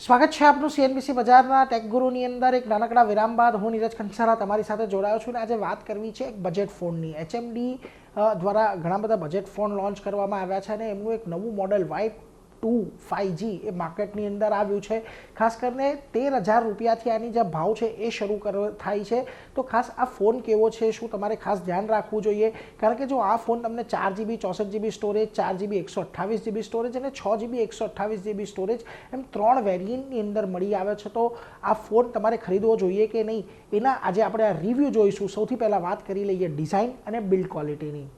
સ્વાગત છે આપનું સીએનબીસી બજારના ટેક ગુરુની અંદર એક નાનકડા વિરામ બાદ હું નીરજ ખંસારા તમારી સાથે જોડાયો છું અને આજે વાત કરવી છે એક બજેટ ફોનની. HMD દ્વારા ઘણા બધા બજેટ ફોન લોન્ચ કરવામાં આવ્યા છે અને એમનું એક નવું મોડેલ Y2 5G એ માર્કેટની અંદર આવ્યું છે. ખાસ કરીને 13,000 રૂપિયાથી આની જે ભાવ છે એ શરૂ થાય છે. તો ખાસ આ ફોન કેવો છે, શું તમારે ખાસ ધ્યાન રાખવું જોઈએ, કારણ કે જો આ ફોન તમને 4GB 64GB storage, 4GB 128GB storage અને 6GB 128GB સ્ટોરેજ એમ 3 વેરિયન્ટની અંદર મળી આવે છે. તો આ ફોન તમારે ખરીદવો જોઈએ કે નહીં, એના આજે આપણે આ રિવ્યૂ જોઈશું. સૌથી પહેલાં વાત કરી લઈએ ડિઝાઇન અને બિલ્ડ ક્વોલિટીની.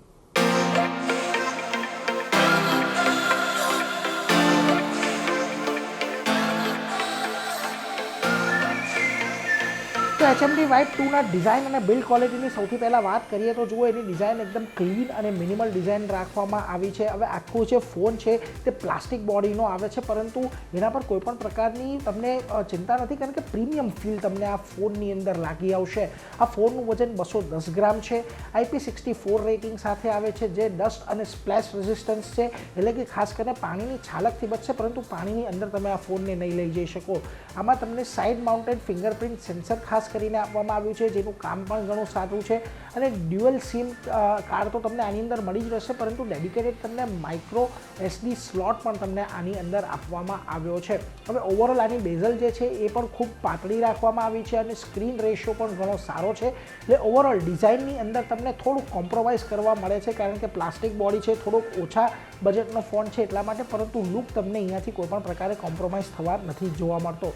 તો HMD Y2ના ડિઝાઇન અને બિલ્ડ ક્વોલિટીની સૌથી પહેલાં વાત કરીએ તો જુઓ, એની ડિઝાઇન એકદમ ક્લીન અને મિનિમલ ડિઝાઇન રાખવામાં આવી છે. હવે આખું જે ફોન છે તે પ્લાસ્ટિક બોડીનો આવે છે, પરંતુ એના પર કોઈપણ પ્રકારની તમને ચિંતા નથી, કારણ કે પ્રીમિયમ ફીલ તમને આ ફોનની અંદર લાગી આવશે. આ ફોનનું વજન 210 ગ્રામ છે. IP64 રેટિંગ સાથે આવે છે, જે ડસ્ટ અને સ્પ્લેશ રેઝિસ્ટન્સ છે, એટલે કે ખાસ કરીને પાણીની છાલકથી બચશે, પરંતુ પાણીની અંદર તમે આ ફોનને નહીં લઈ જઈ શકો. આમાં તમને સાઇડ માઉન્ટેડ ફિંગરપ્રિન્ટ સેન્સર ખાસ કરીને આપવામાં આવ્યું છે, જેનું કામ પણ ઘણું સારું છે. અને ડ્યુઅલ સિમ કાર્ડ તો તમને આની અંદર મળી જ રહેશે, પરંતુ ડેડિકેટેડ તમને માઇક્રો SD સ્લોટ પણ તમને આની અંદર આપવામાં આવ્યો છે. હવે ઓવરઓલ આની બેઝલ જે છે એ પણ ખૂબ પાતળી રાખવામાં આવી છે અને સ્ક્રીન રેશિયો પણ ઘણો સારો છે. એટલે ઓવરઓલ ડિઝાઇનની અંદર તમને થોડુંક કોમ્પ્રોમાઇઝ કરવા મળે છે, કારણ કે પ્લાસ્ટિક બોડી છે, થોડોક ઓછા બજેટનો ફોન છે એટલા માટે, પરંતુ લુક તમને અહીંયાથી કોઈપણ પ્રકારે કોમ્પ્રોમાઇઝ થવા નથી જોવા મળતો.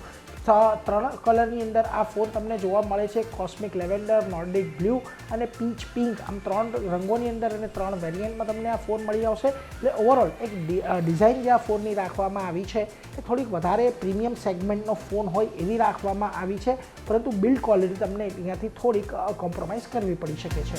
3 કલરની અંદર આ ફોન તમને જોવા મળે છે: કોસ્મિક લેવેન્ડર, નોર્ડિક બ્લુ અને પીચ પિંક. આમ 3 રંગોની અંદર અને 3 વેરિયન્ટમાં તમને આ ફોન મળી આવશે. એટલે ઓવરઓલ એક ડિઝાઇન જે આ ફોનની રાખવામાં આવી છે એ થોડીક વધારે પ્રીમિયમ સેગમેન્ટનો ફોન હોય એવી રાખવામાં આવી છે, પરંતુ બિલ્ડ ક્વોલિટી તમને અહીંયાથી થોડીક કોમ્પ્રોમાઇઝ કરવી પડી શકે છે.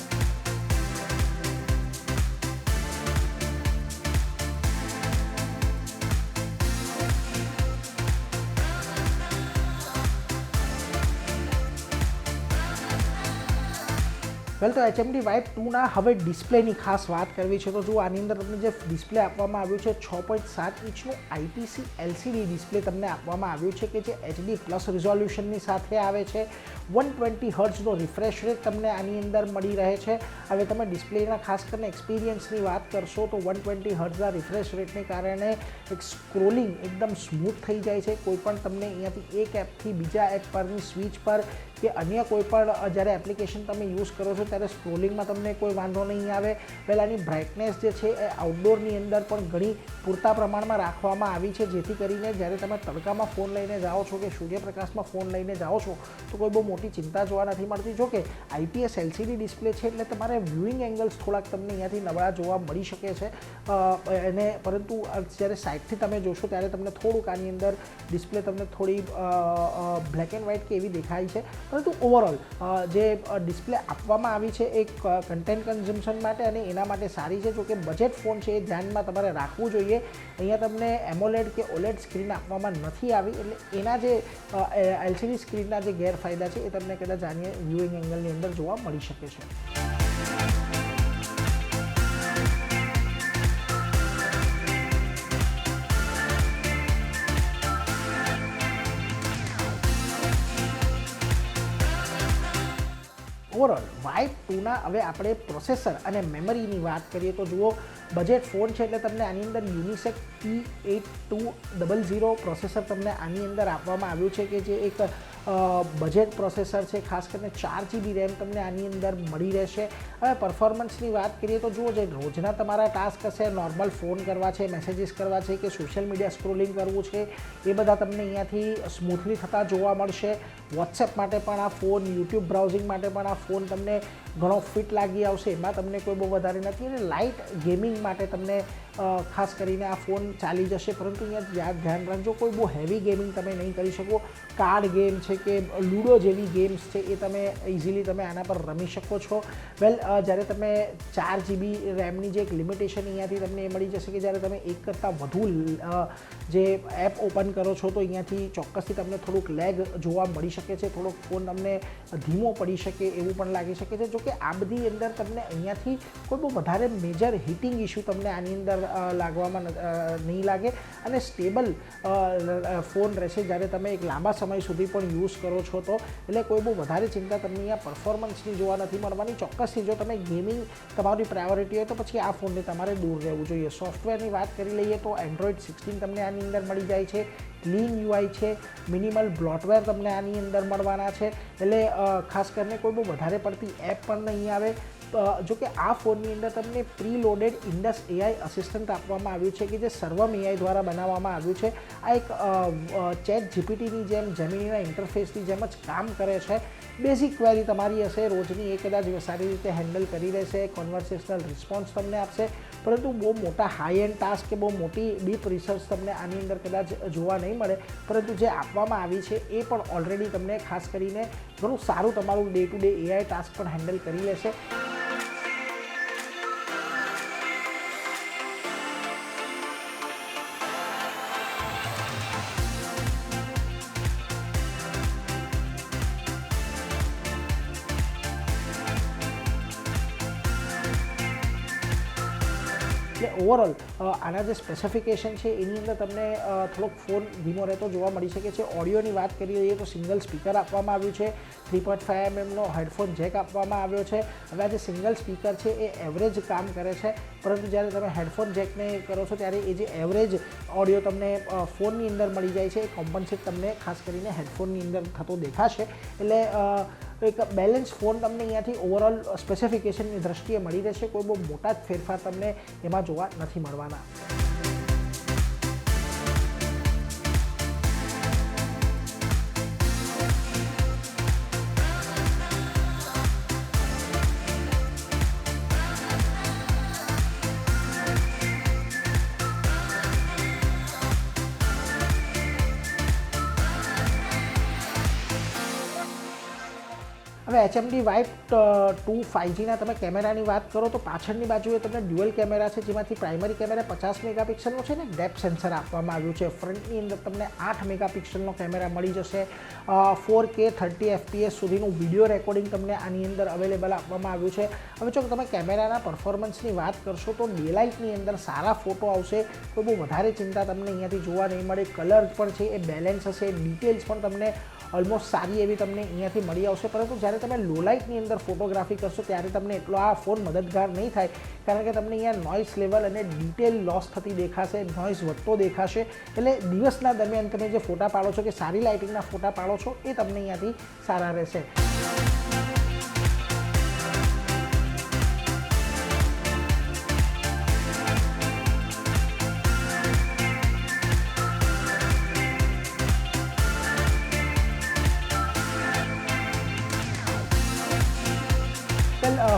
વેલ, તો HMD Y2ના હવે ડિસ્પ્લેની ખાસ વાત કરવી છે તો જુઓ, આની અંદર તમને જે ડિસ્પ્લે આપવામાં આવ્યું છે 6.7 ઇંચનું IPC LCD ડિસ્પ્લે તમને આપવામાં આવ્યું છે, કે જે HD+ રિઝોલ્યુશનની સાથે આવે છે. 120 હર્ટ્ઝનો રિફ્રેશ રેટ તમને આની અંદર મળી રહે છે. હવે તમે ડિસ્પ્લેના ખાસ કરીને એક્સપિરિયન્સની વાત કરશો તો 120 હર્ટ્ઝના રિફ્રેશ રેટને કારણે એક સ્ક્રોલિંગ એકદમ સ્મૂથ થઈ જાય છે. કોઈપણ તમને અહીંયાથી એક એપથી બીજા એપ પરની સ્વિચ પર કે અન્ય કોઈપણ જ્યારે એપ્લિકેશન તમે યુઝ કરો છો ત્યારે સ્ક્રોલિંગમાં તમને કોઈ વાંધો નહીં આવે. પહેલાંની બ્રાઇટનેસ જે છે એ આઉટડોરની અંદર પણ ઘણી પૂરતા પ્રમાણમાં રાખવામાં આવી છે, જેથી કરીને જ્યારે તમે તડકામાં ફોન લઈને જાઓ છો કે સૂર્યપ્રકાશમાં ફોન લઈને જાઓ છો તો કોઈ બહુ મોટી ચિંતા જોવા નથી મળતી. જો કે IPS LCD ડિસ્પ્લે છે એટલે તમારે વ્યૂઇંગ એંગલ્સ થોડાક તમને અહીંયાથી નબળા જોવા મળી શકે છે, અને પરંતુ જ્યારે સાઇડથી તમે જોશો ત્યારે તમને થોડુંક આની અંદર ડિસ્પ્લે તમને થોડી બ્લેક એન્ડ વ્હાઇટ કે એવી દેખાય છે, પરંતુ ઓવરઓલ જે ડિસ્પ્લે આપવામાં આવી છે એ કન્ટેન્ટ કન્ઝમ્પશન માટે અને એના માટે સારી છે. જો કે બજેટ ફોન છે એ ધ્યાનમાં તમારે રાખવું જોઈએ. અહીંયા તમને એમોલેડ કે OLED સ્ક્રીન આપવામાં નથી આવી, એટલે એના જે LCD સ્ક્રીનના જે ગેરફાયદા છે એ તમને કદાચ આની વ્યૂઇંગ એંગલની અંદર જોવા મળી શકે છે. ઓવરઓલ Y2ના હવે આપણે પ્રોસેસર અને મેમરીની વાત કરીએ તો જુઓ, બજેટ ફોન છે એટલે તમને આની અંદર યુનિસેક P8200 પ્રોસેસર તમને આની અંદર આપવામાં આવ્યું છે, કે જે એક બજેટ પ્રોસેસર છે. ખાસ કરીને 4GB રેમ તમને આની અંદર મળી રહેશે. હવે પરફોર્મન્સની વાત કરીએ તો જુઓ, જે રોજના તમારા ટાસ્ક હશે, નોર્મલ ફોન કરવા છે, મેસેજીસ કરવા છે કે સોશિયલ મીડિયા સ્ક્રોલિંગ કરવું છે, એ બધા તમને અહીંયાથી સ્મૂથલી થતા જોવા મળશે. વોટ્સએપ માટે પણ આ ફોન, યુટ્યુબ બ્રાઉઝિંગ માટે પણ આ ફોન તમને ઘણો ફિટ લાગી આવશે, એમાં તમને કોઈ બહુ વધારે નથી. અને લાઇટ ગેમિંગ માટે તમને ખાસ કરીને આ ફોન ચાલી જશે, પરંતુ અહીંયા ધ્યાન રાખજો, કોઈ બહુ હેવી ગેમિંગ તમે નહીં કરી શકો. કાર્ડ ગેમ છે કે લૂડો જેવી ગેમ્સ છે એ તમે ઇઝીલી તમે આના પર રમી શકો છો. વેલ, જ્યારે તમે 4 GB રેમની જે એક લિમિટેશન અહીંયાથી તમને એ મળી જશે કે જ્યારે તમે એક કરતાં વધુ જે એપ ઓપન કરો છો તો અહીંયાથી ચોક્કસથી તમને થોડુંક લેગ જોવા મળી શકે છે, થોડોક ફોન તમને ધીમો પડી શકે એવું પણ લાગી શકે છે. જોકે આ બધી અંદર તમને અહીંયાથી કોઈ બહુ વધારે મેજર હીટિંગ ઇસ્યુ તમને આની અંદર લાગવામાં નહીં લાગે અને સ્ટેબલ ફોન રહેશે જ્યારે તમે એક લાંબા સમય સુધી પણ યુઝ કરો છો તો. એટલે કોઈ બહુ વધારે ચિંતા તમને અહીંયા પરફોર્મન્સની જોવા નથી મળવાની. ચોક્કસથી જો તમે ગેમિંગ તમારી પ્રાયોરિટી હોય તો પછી આ ફોનને તમારે દૂર રહેવું જોઈએ. સોફ્ટવેરની વાત કરી લઈએ તો એન્ડ્રોઈડ 16 તમને આની અંદર મળી જાય છે, ક્લીન યુઆઈ છે, મિનિમલ બ્લોટવેર તમને આની અંદર મળવાના છે. એટલે ખાસ કરીને કોઈ બહુ વધારે પડતી એપ પણ નહીં આવે. જો કે આ ફોનની અંદર તમને પ્રીલોડેડ ઇન્ડસ એઆઈ અસિસ્ટન્ટ આપવામાં આવ્યું છે કે જે સર્વમ એઆઈ દ્વારા બનાવવામાં આવ્યું છે. આ એક ચેટ જીપીટીની જેમ જેમિનીના ઇન્ટરફેસની જેમ જ કામ કરે છે. બેઝિક ક્વેરી તમારી હશે રોજની એ કદાચ સારી રીતે હેન્ડલ કરી રહેશે, કોન્વર્સેશનલ રિસ્પોન્સ તમને આપશે, પરંતુ બહુ મોટા હાઈ એન્ડ ટાસ્ક કે બહુ મોટી ડીપ રિસર્ચ તમને આની અંદર કદાચ જોવા નહીં મળે. પરંતુ જે આપવામાં આવી છે એ પણ ઓલરેડી તમને ખાસ કરીને ઘણું સારું તમારું day to day AI task પણ હેન્ડલ કરી લેશે. એટલે ઓવરઓલ આના જે સ્પેસિફિકેશન છે એની અંદર તમને થોડોક ફોન ધીમો રહેતો જોવા મળી શકે છે. ઓડિયોની વાત કરી લઈએ તો સિંગલ સ્પીકર આપવામાં આવ્યું છે, 3.5 mmનો હેડફોન જેક આપવામાં આવ્યો છે. હવે આ જે સિંગલ સ્પીકર છે એ એવરેજ કામ કરે છે, પરંતુ જ્યારે તમે હેડફોન જેકને કરો છો ત્યારે એ જે એવરેજ ઓડિયો તમને ફોનની અંદર મળી જાય છે એ કોમ્પન્સેટ તમને ખાસ કરીને હેડફોનની અંદર થતો દેખાશે. એટલે એક બેલેન્સ ફોન તમને અહીંયાથી ઓવરઓલ સ્પેસિફિકેશનની દ્રષ્ટિએ મળી રહેશે. કોઈ બહુ મોટા જ ફેરફાર તમને એમાં જોવા નથી મળવાના. હવે HMD Vive 2 5Gના તમે કેમેરાની વાત કરો તો પાછળની બાજુએ તમને ડ્યુઅલ કેમેરા છે, જેમાંથી પ્રાઇમરી કેમેરા 50 મેગાપિક્સલનો છે ને ડેપ્થ સેન્સર આપવામાં આવ્યું છે. ફ્રન્ટની અંદર તમને 8 મેગાપિક્સલનો કેમેરા મળી જશે. 4K 30 FPS સુધીનું વિડીયો રેકોર્ડિંગ તમને આની અંદર અવેલેબલ આપવામાં આવ્યું છે. હવે જો તમે કેમેરાના પરફોર્મન્સની વાત કરશો તો ડેલાઇટની અંદર સારા ફોટો આવશે, કોઈ બહુ વધારે ચિંતા તમને અહીંયાથી જોવા નહીં મળે. કલર પણ છે એ બેલેન્સ હશે, ડિટેલ્સ પણ તમને ઓલમોસ્ટ સારી એવી તમને અહીંયાથી મળી આવશે. પરંતુ જ્યારે તમે લો લાઇટની અંદર ફોટોગ્રાફી કરશો ત્યારે તમને એટલો આ ફોન મદદગાર નહીં થાય, કારણ કે તમને અહીંયા નોઇઝ લેવલ અને ડિટેલ લોસ થતી દેખાશે, નોઇઝ વધતો દેખાશે. એટલે દિવસના દરમિયાન તમે જે ફોટા પાડો છો કે સારી લાઇટિંગના ફોટા પાડો છો એ તમને અહીંયાથી સારા રહેશે.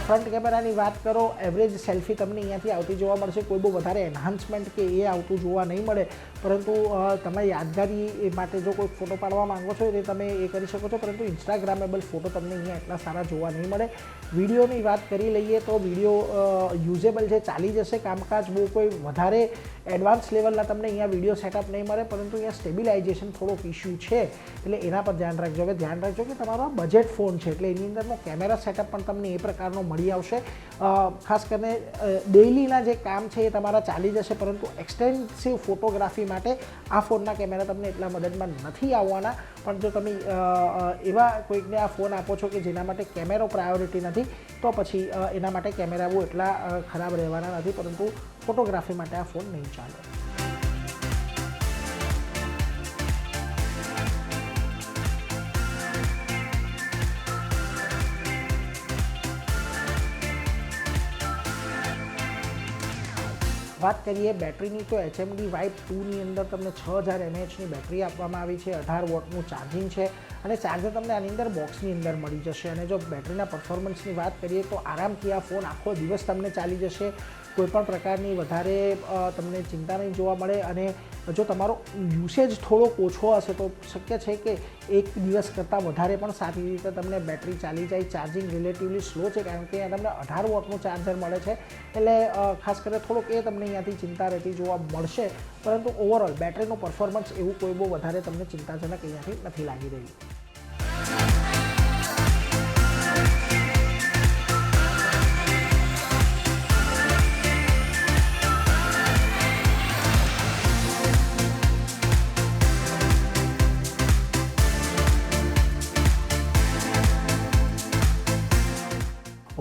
ફ્રન્ટ કેમેરાની વાત કરો, એવરેજ સેલ્ફી તમને અહીંયાથી આવતી જોવા મળશે. કોઈ બહુ વધારે એન્હાન્સમેન્ટ કે એ આવતું જોવા નહીં મળે, પરંતુ તમે યાદગારી માટે જો કોઈ ફોટો પાડવા માંગો છો એ તમે એ કરી શકો છો, પરંતુ ઇન્સ્ટાગ્રામેબલ ફોટો તમને અહીંયા એટલા સારા જોવા નહીં મળે. વિડીયોની વાત કરી લઈએ તો વિડીયો યુઝેબલ છે, ચાલી જશે કામકાજ. બહુ કોઈ વધારે એડવાન્સ લેવલના તમને અહીંયા વિડીયો સેટઅપ નહીં મળે, પરંતુ અહીંયા સ્ટેબિલાઇઝેશન થોડોક ઇસ્યુ છે, એટલે એના પર ધ્યાન રાખજો. હવે ધ્યાન રાખજો કે તમારો બજેટ ફોન છે, એટલે એની અંદરનો કેમેરા સેટઅપ પણ તમને એ પ્રકારનો મળી આવશે. ખાસ કરીને ડેઇલીના જે કામ છે એ તમારા ચાલી જશે, પરંતુ એક્સટેન્સિવ ફોટોગ્રાફી માટે આ ફોનના કેમેરા તમને એટલા મદદમાં નથી આવવાના. પણ જો તમે એવા કોઈકને આ ફોન આપો છો કે જેના માટે કેમેરો પ્રાયોરિટી નથી, તો પછી એના માટે કેમેરા બહુ એટલા ખરાબ રહેવાના નથી, પરંતુ ફોટોગ્રાફી માટે આ ફોન નહીં ચાલે. વાત કરીએ બેટરીની તો HMD Vive 2ની અંદર તમને 6000 mAhની બેટરી આપવામાં આવી છે, 18 વોટનું ચાર્જિંગ છે અને ચાર્જર તમને આની અંદર બોક્સની અંદર મળી જશે. અને જો બેટરીના પરફોર્મન્સની વાત કરીએ તો આરામથી આ ફોન આખો દિવસ તમને ચાલી જશે. કોઈપણ પ્રકારની વધારે તમને ચિંતા નહીં જોવા મળે. અને જો તમારો યુસેજ થોડોક ઓછો હશે તો શક્ય છે કે એક દિવસ કરતાં વધારે પણ સારી રીતે તમને બેટરી ચાલી જાય. ચાર્જિંગ રિલેટિવલી સ્લો છે કારણ કે અહીંયા તમને 18 વોટનું ચાર્જર મળે છે, એટલે ખાસ કરીને થોડોક એ તમને અહીંયાથી ચિંતા રહેતી જોવા મળશે. પરંતુ ઓવરઓલ બેટરીનું પરફોર્મન્સ એવું કોઈ બહુ વધારે તમને ચિંતાજનક અહીંયાથી નથી લાગી રહ્યું.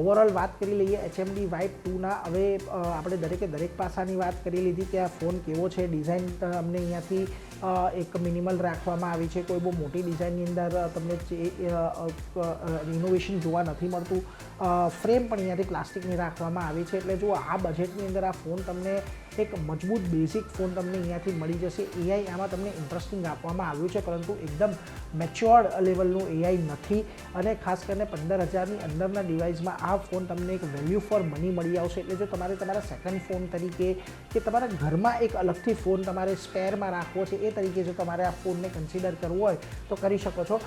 ઓવરઓલ વાત કરી લઈએ HMD Vibe 2ના. હવે આપણે દરેક પાસાની વાત કરી લીધી કે આ ફોન કેવો છે. ડિઝાઇન અમને અહીંયાથી એક મિનિમલ રાખવામાં આવી છે. કોઈ બહુ મોટી ડિઝાઇનની અંદર તમને ઇનોવેશન જોવા નથી મળતું. ફ્રેમ પણ અહીંયાથી પ્લાસ્ટિકની રાખવામાં આવી છે. એટલે જો આ બજેટની અંદર આ ફોન તમને એક મજબૂત બેઝિક ફોન તમને અહીંયાથી મળી જશે. AI આમાં તમને ઇન્ટરેસ્ટિંગ આપવામાં આવ્યું છે, પરંતુ એકદમ મેચ્યોર્ડ લેવલનું AI નથી. અને ખાસ કરીને 15,000ની અંદરના ડિવાઇસમાં આ ફોન તમને એક વેલ્યુ ફોર મની મળી આવશે. એટલે જો તમારે તમારા સેકન્ડ ફોન તરીકે કે તમારા ઘરમાં એક અલગથી ફોન તમારે સ્પેરમાં રાખવો છે, એ તરીકે જો તમારે આ ફોનને કન્સિડર કરવો હોય તો કરી શકો છો.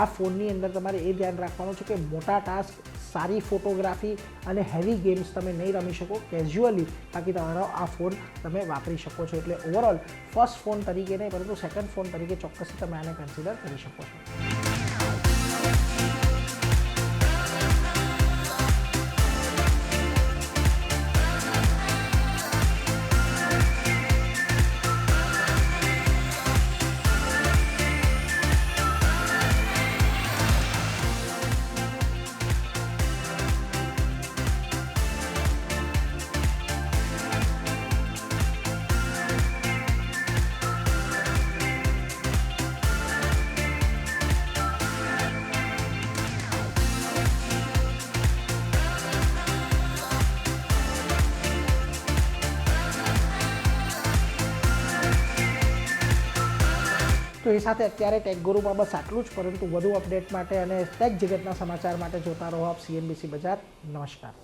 આ ફોનની અંદર તમારે એ ધ્યાન રાખવાનું છે કે મોટા ટાસ્ક, સારી ફોટોગ્રાફી અને હેવી ગેમ્સ તમે નહીં રમી શકો કેઝ્યુઅલી, બાકી તમારો આ ફોન તમે વાપરી શકો છો. એટલે ઓવરઓલ ફર્સ્ટ ફોન તરીકે નહીં પરંતુ સેકન્ડ ફોન તરીકે ચોક્કસથી તમે આને કન્સિડર કરી શકો છો. તો એ સાથે અત્યારે ટેક ગુરુમાં બસ આટલું જ. પરંતુ વધુ અપડેટ માટે અને ટેક જગતના સમાચાર માટે જોતા રહો આપ CNBC બજાર. નમસ્કાર.